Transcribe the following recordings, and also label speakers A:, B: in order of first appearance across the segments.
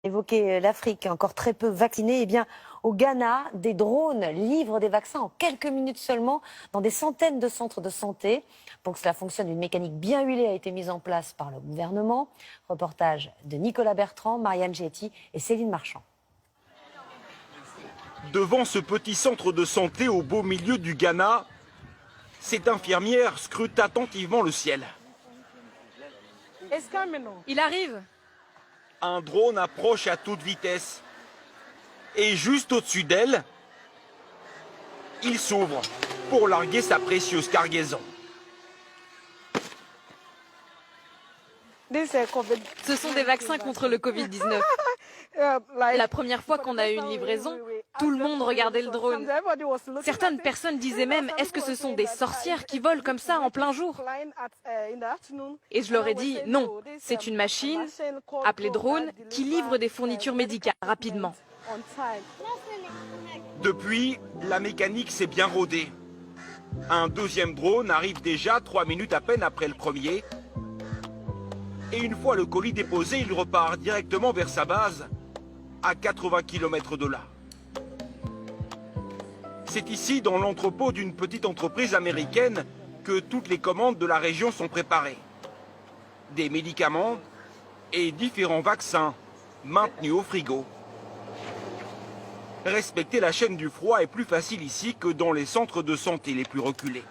A: Évoquer l'Afrique, encore très peu vaccinée, eh bien, au Ghana, des drones livrent des vaccins en quelques minutes seulement dans des centaines de centres de santé. Pour que cela fonctionne, une mécanique bien huilée a été mise en place par le gouvernement. Reportage de Nicolas Bertrand, Marianne Getty et Céline Marchand.
B: Devant ce petit centre de santé au beau milieu du Ghana, cette infirmière scrute attentivement le ciel.
C: Il arrive.
B: Un drone approche à toute vitesse. Et juste au-dessus d'elle, il s'ouvre pour larguer sa précieuse cargaison.
C: Ce sont des vaccins contre le Covid-19. La première fois qu'on a eu une livraison, tout le monde regardait le drone. Certaines personnes disaient même, est-ce que ce sont des sorcières qui volent comme ça en plein jour? Et je leur ai dit, non, c'est une machine, appelée drone, qui livre des fournitures médicales rapidement.
B: Depuis, la mécanique s'est bien rodée. Un deuxième drone arrive déjà 3 minutes à peine après le premier. Et une fois le colis déposé, il repart directement vers sa base, à 80 km de là. C'est ici, dans l'entrepôt d'une petite entreprise américaine, que toutes les commandes de la région sont préparées. Des médicaments et différents vaccins maintenus au frigo. Respecter la chaîne du froid est plus facile ici que dans les centres de santé les plus reculés.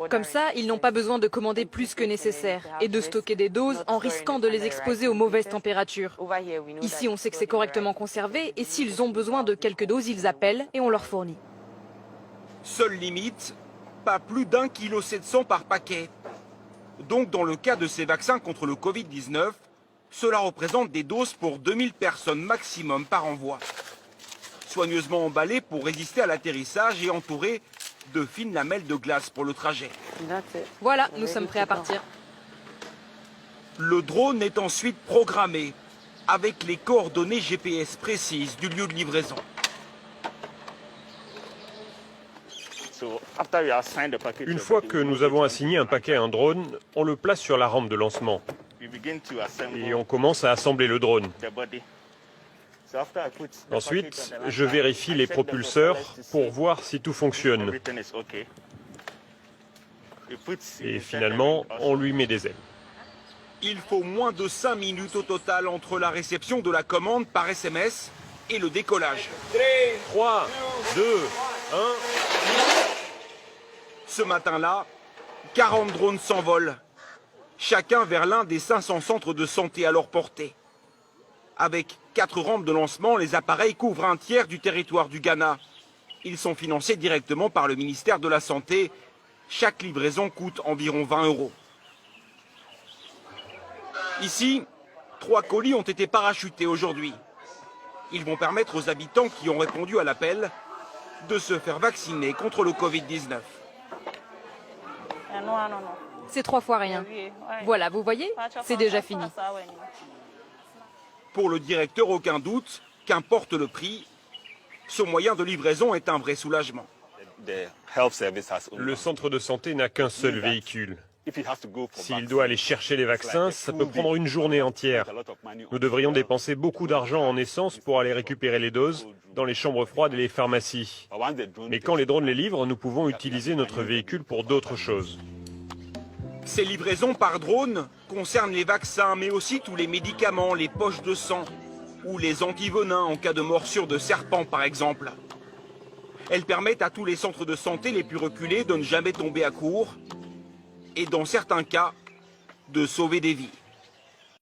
C: Comme ça, ils n'ont pas besoin de commander plus que nécessaire et de stocker des doses en risquant de les exposer aux mauvaises températures. Ici, on sait que c'est correctement conservé et s'ils ont besoin de quelques doses, ils appellent et on leur fournit.
B: Seule limite, pas plus d'1,7 kg par paquet. Donc dans le cas de ces vaccins contre le Covid-19, cela représente des doses pour 2000 personnes maximum par envoi. Soigneusement emballées pour résister à l'atterrissage et entourées de fines lamelles de glace pour le trajet.
C: Voilà, nous sommes prêts à partir.
B: Le drone est ensuite programmé avec les coordonnées GPS précises du lieu de livraison.
D: Une fois que nous avons assigné un paquet à un drone, on le place sur la rampe de lancement et on commence à assembler le drone. Ensuite, je vérifie les propulseurs pour voir si tout fonctionne. Et finalement, on lui met des ailes.
B: Il faut moins de 5 minutes au total entre la réception de la commande par SMS et le décollage.
D: 3, 2, 1...
B: Ce matin-là, 40 drones s'envolent, chacun vers l'un des 500 centres de santé à leur portée. Avec 4 rampes de lancement, les appareils couvrent un tiers du territoire du Ghana. Ils sont financés directement par le ministère de la Santé. Chaque livraison coûte environ 20 €. Ici, 3 colis ont été parachutés aujourd'hui. Ils vont permettre aux habitants qui ont répondu à l'appel de se faire vacciner contre le Covid-19.
C: C'est 3 fois rien. Voilà, vous voyez, c'est déjà fini.
B: Pour le directeur, aucun doute, qu'importe le prix, ce moyen de livraison est un vrai soulagement.
D: Le centre de santé n'a qu'un seul véhicule. S'il doit aller chercher les vaccins, ça peut prendre une journée entière. Nous devrions dépenser beaucoup d'argent en essence pour aller récupérer les doses dans les chambres froides et les pharmacies. Mais quand les drones les livrent, nous pouvons utiliser notre véhicule pour d'autres choses.
B: Ces livraisons par drone concernent les vaccins, mais aussi tous les médicaments, les poches de sang ou les antivenins en cas de morsure de serpent, par exemple. Elles permettent à tous les centres de santé les plus reculés de ne jamais tomber à court et, dans certains cas, de sauver des vies.